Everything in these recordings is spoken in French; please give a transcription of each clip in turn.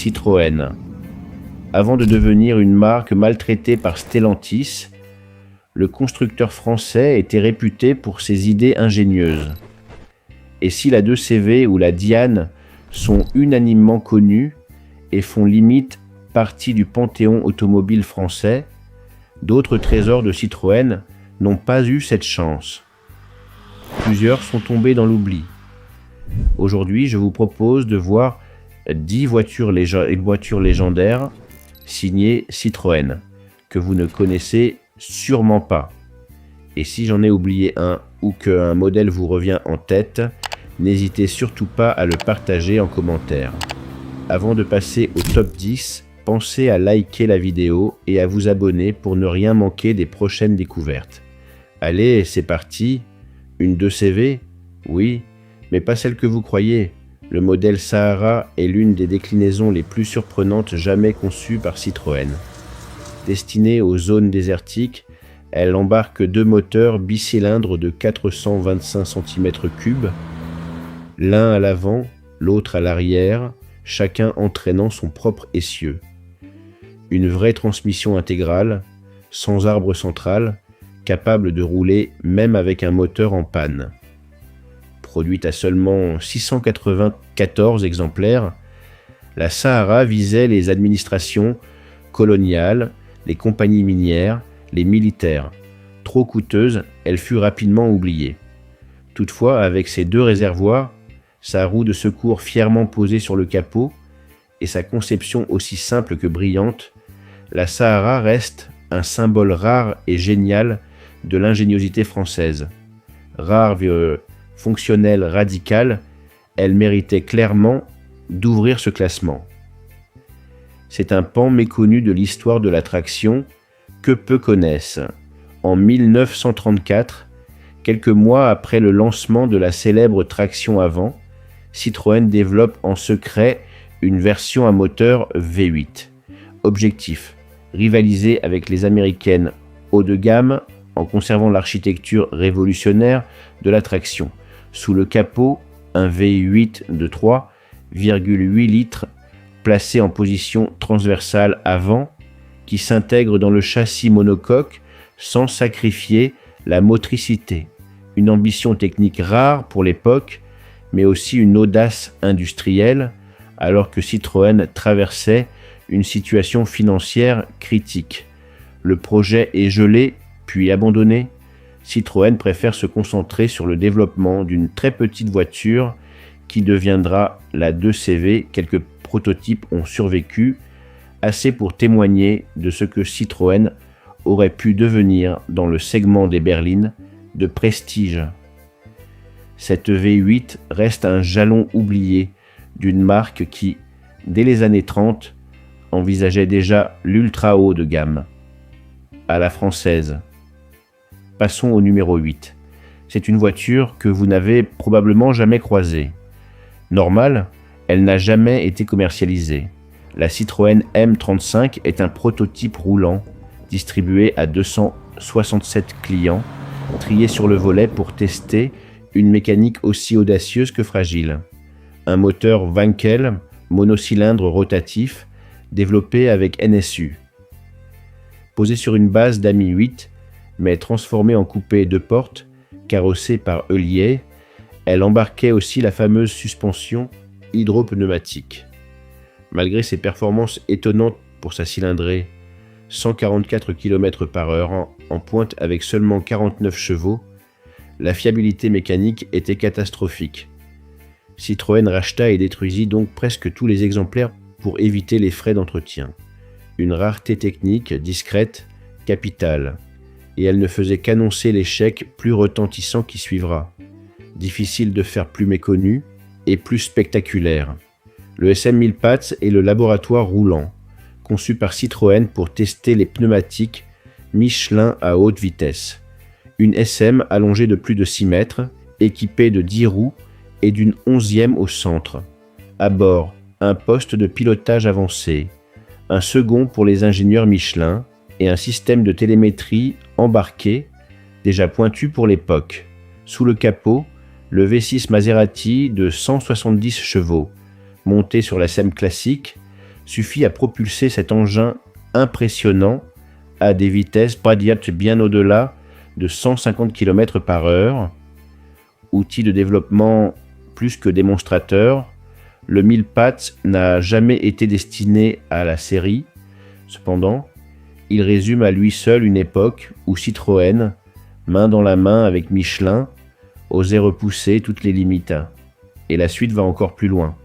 Citroën. Avant de devenir une marque maltraitée par Stellantis, le constructeur français était réputé pour ses idées ingénieuses. Et si la 2CV ou la Diane sont unanimement connues et font limite partie du panthéon automobile français, d'autres trésors de Citroën n'ont pas eu cette chance. Plusieurs sont tombés dans l'oubli. Aujourd'hui, je vous propose de voir 10 voitures légendaires signées Citroën, que vous ne connaissez sûrement pas. Et si j'en ai oublié un ou qu'un modèle vous revient en tête, n'hésitez surtout pas à le partager en commentaire. Avant de passer au top 10, pensez à liker la vidéo et à vous abonner pour ne rien manquer des prochaines découvertes. Allez, c'est parti. Une 2CV? Oui, mais pas celle que vous croyez. Le modèle Sahara est l'une des déclinaisons les plus surprenantes jamais conçues par Citroën. Destinée aux zones désertiques, elle embarque 2 moteurs bicylindres de 425 cm3, l'un à l'avant, l'autre à l'arrière, chacun entraînant son propre essieu. Une vraie transmission intégrale, sans arbre central, capable de rouler même avec un moteur en panne. Produite à seulement 694 exemplaires, la Sahara visait les administrations coloniales, les compagnies minières, les militaires. Trop coûteuse, elle fut rapidement oubliée. Toutefois, avec ses 2 réservoirs, sa roue de secours fièrement posée sur le capot et sa conception aussi simple que brillante, la Sahara reste un symbole rare et génial de l'ingéniosité française. Rare, fonctionnelle, radicale, elle méritait clairement d'ouvrir ce classement. C'est un pan méconnu de l'histoire de la traction que peu connaissent. En 1934, quelques mois après le lancement de la célèbre traction avant, Citroën développe en secret une version à moteur V8. Objectif: rivaliser avec les américaines haut de gamme en conservant l'architecture révolutionnaire de la traction. Sous le capot, un V8 de 3,8 litres placé en position transversale avant qui s'intègre dans le châssis monocoque sans sacrifier la motricité. Une ambition technique rare pour l'époque, mais aussi une audace industrielle alors que Citroën traversait une situation financière critique. Le projet est gelé puis abandonné. Citroën préfère se concentrer sur le développement d'une très petite voiture qui deviendra la 2CV. Quelques prototypes ont survécu, assez pour témoigner de ce que Citroën aurait pu devenir dans le segment des berlines de prestige. Cette V8 reste un jalon oublié d'une marque qui, dès les années 30, envisageait déjà l'ultra haut de gamme. À la française. Passons au numéro 8. C'est une voiture que vous n'avez probablement jamais croisée. Normale, elle n'a jamais été commercialisée. La Citroën M35 est un prototype roulant, distribué à 267 clients, triés sur le volet pour tester une mécanique aussi audacieuse que fragile. Un moteur Wankel, monocylindre rotatif, développé avec NSU. Posé sur une base d'AMI 8, mais transformée en coupé 2 portes, carrossée par Heulier, elle embarquait aussi la fameuse suspension hydropneumatique. Malgré ses performances étonnantes pour sa cylindrée, 144 km/h en pointe avec seulement 49 chevaux, la fiabilité mécanique était catastrophique. Citroën racheta et détruisit donc presque tous les exemplaires pour éviter les frais d'entretien. Une rareté technique discrète, capitale, et elle ne faisait qu'annoncer l'échec plus retentissant qui suivra. Difficile de faire plus méconnu et plus spectaculaire. Le SM 1000 Patz est le laboratoire roulant, conçu par Citroën pour tester les pneumatiques Michelin à haute vitesse. Une SM allongée de plus de 6 mètres, équipée de 10 roues et d'une 11e au centre. À bord, un poste de pilotage avancé, un second pour les ingénieurs Michelin et un système de télémétrie embarqué, déjà pointu pour l'époque. Sous le capot, le V6 Maserati de 170 chevaux, monté sur la SM classique, suffit à propulser cet engin impressionnant à des vitesses radiates bien au-delà de 150 km/h. Outil de développement plus que démonstrateur, le 1000 pattes n'a jamais été destiné à la série. Cependant, il résume à lui seul une époque où Citroën, main dans la main avec Michelin, osait repousser toutes les limites. Et la suite va encore plus loin.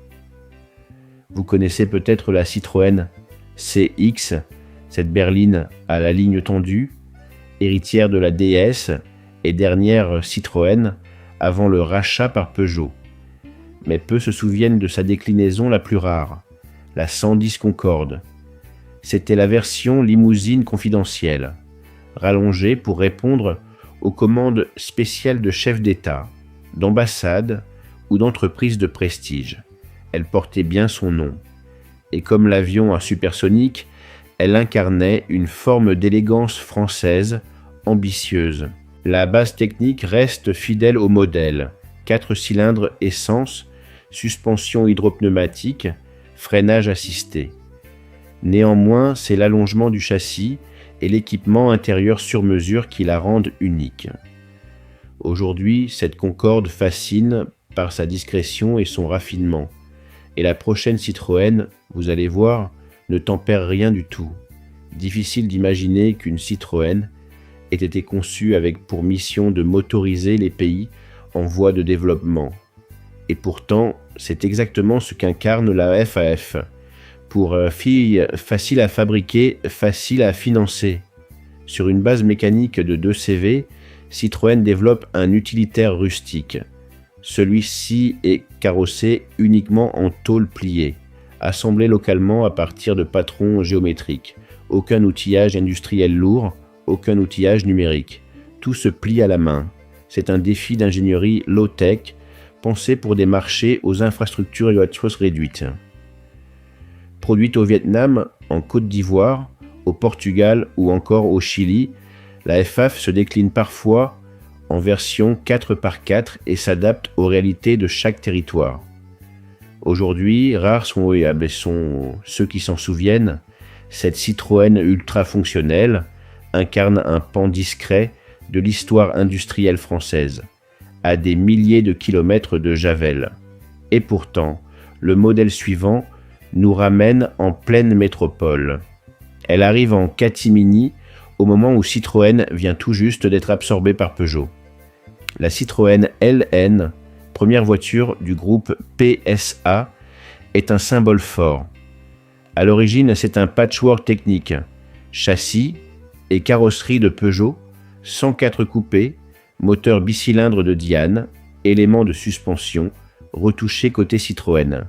Vous connaissez peut-être la Citroën CX, cette berline à la ligne tendue, héritière de la DS et dernière Citroën avant le rachat par Peugeot. Mais peu se souviennent de sa déclinaison la plus rare, la 110 Concorde. C'était la version limousine confidentielle, rallongée pour répondre aux commandes spéciales de chefs d'État, d'ambassades ou d'entreprises de prestige. Elle portait bien son nom. Et comme l'avion à supersonique, elle incarnait une forme d'élégance française, ambitieuse. La base technique reste fidèle au modèle. 4 cylindres essence, suspension hydropneumatique, freinage assisté. Néanmoins, c'est l'allongement du châssis et l'équipement intérieur sur mesure qui la rendent unique. Aujourd'hui, cette Concorde fascine par sa discrétion et son raffinement. Et la prochaine Citroën, vous allez voir, ne tempère rien du tout. Difficile d'imaginer qu'une Citroën ait été conçue avec pour mission de motoriser les pays en voie de développement. Et pourtant, c'est exactement ce qu'incarne la FAF. Pour fille facile à fabriquer, facile à financer. Sur une base mécanique de 2 CV, Citroën développe un utilitaire rustique. Celui-ci est carrossé uniquement en tôle pliée, assemblé localement à partir de patrons géométriques. Aucun outillage industriel lourd, aucun outillage numérique. Tout se plie à la main. C'est un défi d'ingénierie low-tech, pensé pour des marchés aux infrastructures et aux choses réduites. Produite au Vietnam, en Côte d'Ivoire, au Portugal ou encore au Chili, la FAF se décline parfois en version 4x4 et s'adapte aux réalités de chaque territoire. Aujourd'hui, rares sont ceux qui s'en souviennent, cette Citroën ultra fonctionnelle incarne un pan discret de l'histoire industrielle française, à des milliers de kilomètres de Javel. Et pourtant, le modèle suivant nous ramène en pleine métropole. Elle arrive en catimini au moment où Citroën vient tout juste d'être absorbée par Peugeot. La Citroën LN, première voiture du groupe PSA, est un symbole fort. À l'origine, c'est un patchwork technique, châssis et carrosserie de Peugeot, 104 coupés, moteur bicylindre de Diane, éléments de suspension, retouchés côté Citroën.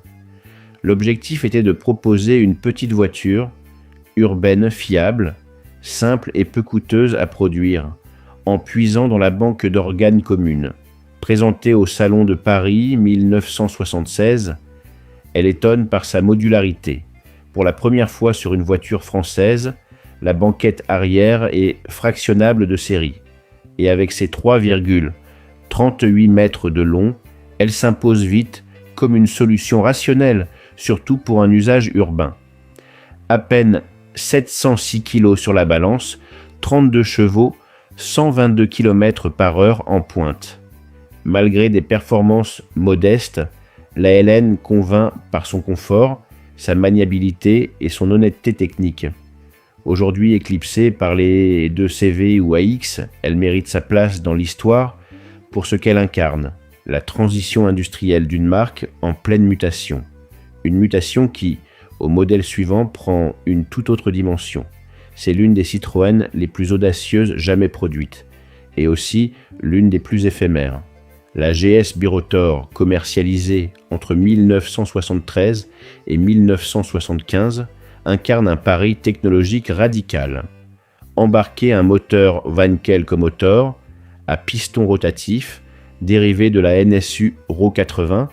L'objectif était de proposer une petite voiture, urbaine fiable, simple et peu coûteuse à produire, en puisant dans la banque d'organes commune. Présentée au Salon de Paris 1976, elle étonne par sa modularité. Pour la première fois sur une voiture française, la banquette arrière est fractionnable de série. Et avec ses 3,38 mètres de long, elle s'impose vite comme une solution rationnelle, surtout pour un usage urbain. À peine 706 kg sur la balance, 32 chevaux, 122 km/h en pointe. Malgré des performances modestes, la LN convainc par son confort, sa maniabilité et son honnêteté technique. Aujourd'hui éclipsée par les 2 CV ou AX, elle mérite sa place dans l'histoire pour ce qu'elle incarne, la transition industrielle d'une marque en pleine mutation. Une mutation qui, au modèle suivant, prend une toute autre dimension. C'est l'une des Citroën les plus audacieuses jamais produites, et aussi l'une des plus éphémères. La GS Birotor, commercialisée entre 1973 et 1975, incarne un pari technologique radical. Embarquer un moteur Wankel Commotor à piston rotatif, dérivé de la NSU RAW 80,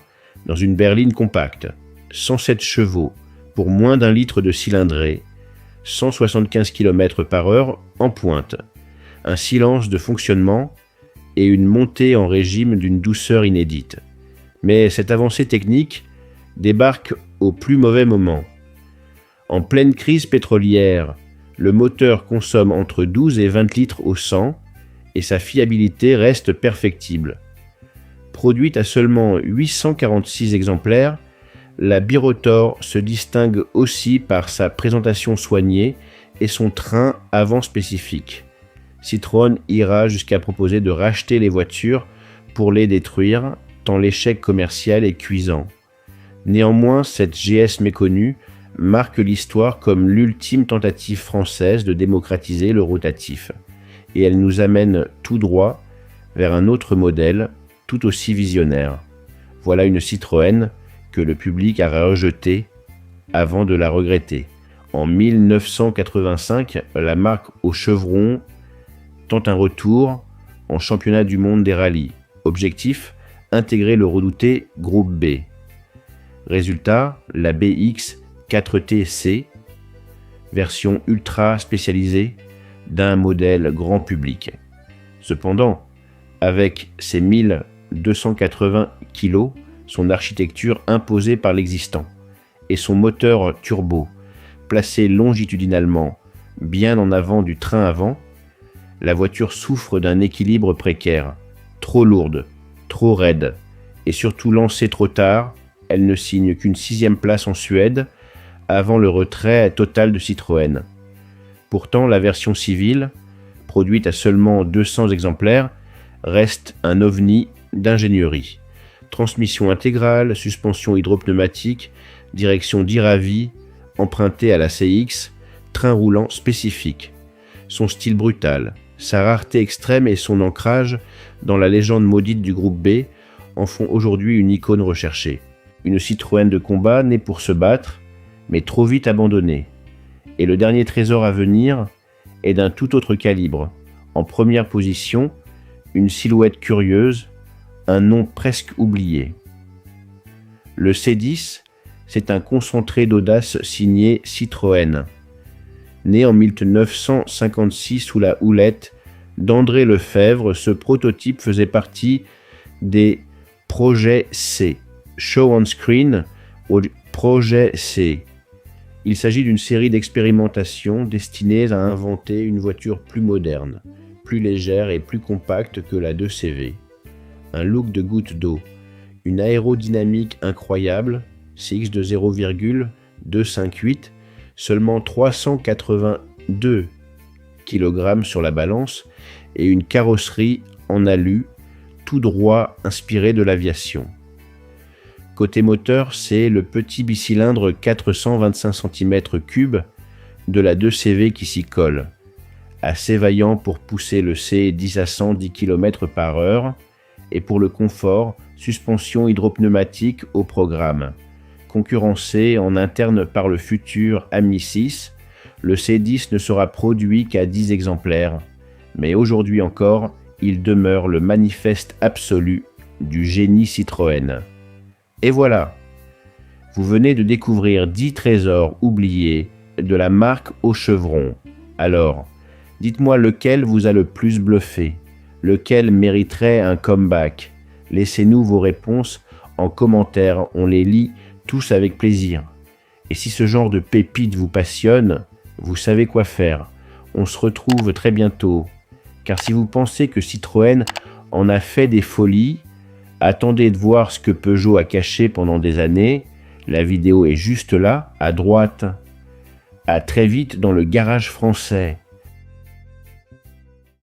dans une berline compacte, 107 chevaux pour moins d'1 litre de cylindrée, 175 km/h en pointe, un silence de fonctionnement et une montée en régime d'une douceur inédite. Mais cette avancée technique débarque au plus mauvais moment. En pleine crise pétrolière, le moteur consomme entre 12 et 20 litres au 100 et sa fiabilité reste perfectible. Produite à seulement 846 exemplaires, la Birotor se distingue aussi par sa présentation soignée et son train avant spécifique. Citroën ira jusqu'à proposer de racheter les voitures pour les détruire, tant l'échec commercial est cuisant. Néanmoins, cette GS méconnue marque l'histoire comme l'ultime tentative française de démocratiser le rotatif, et elle nous amène tout droit vers un autre modèle, tout aussi visionnaire. Voilà une Citroën que le public a rejetée avant de la regretter. En 1985, la marque au chevron tente un retour en championnat du monde des rallyes. Objectif, intégrer le redouté Groupe B. Résultat, la BX 4TC, version ultra spécialisée d'un modèle grand public. Cependant, avec ses 1280 kg, son architecture imposée par l'existant et son moteur turbo, placé longitudinalement bien en avant du train avant, la voiture souffre d'un équilibre précaire, trop lourde, trop raide, et surtout lancée trop tard. Elle ne signe qu'une 6e place en Suède avant le retrait total de Citroën. Pourtant, la version civile, produite à seulement 200 exemplaires, reste un ovni d'ingénierie. Transmission intégrale, suspension hydropneumatique, direction d'Iravi, empruntée à la CX, train roulant spécifique. Son style brutal, sa rareté extrême et son ancrage dans la légende maudite du groupe B en font aujourd'hui une icône recherchée. Une Citroën de combat née pour se battre, mais trop vite abandonnée. Et le dernier trésor à venir est d'un tout autre calibre. En première position, une silhouette curieuse, un nom presque oublié. Le C10, c'est un concentré d'audace signé Citroën. Né en 1956 sous la houlette d'André Lefebvre, ce prototype faisait partie des projets C. Show on Screen au projet C. Il s'agit d'une série d'expérimentations destinées à inventer une voiture plus moderne, plus légère et plus compacte que la 2CV. Un look de goutte d'eau, une aérodynamique incroyable, CX de 0,258, seulement 382 kg sur la balance et une carrosserie en alu, tout droit inspirée de l'aviation. Côté moteur, c'est le petit bicylindre 425 cm3 de la 2CV qui s'y colle, assez vaillant pour pousser le C10 à 110 km/h et pour le confort, suspension hydropneumatique au programme. Concurrencé en interne par le futur Ami 6, le C10 ne sera produit qu'à 10 exemplaires, mais aujourd'hui encore, il demeure le manifeste absolu du génie Citroën. Et voilà, vous venez de découvrir 10 trésors oubliés de la marque au chevron. Alors, dites-moi lequel vous a le plus bluffé, lequel mériterait un comeback. Laissez-nous vos réponses en commentaire, on les lit tous avec plaisir. Et si ce genre de pépites vous passionne, vous savez quoi faire. On se retrouve très bientôt. Car si vous pensez que Citroën en a fait des folies, attendez de voir ce que Peugeot a caché pendant des années. La vidéo est juste là, à droite. À très vite dans le garage français.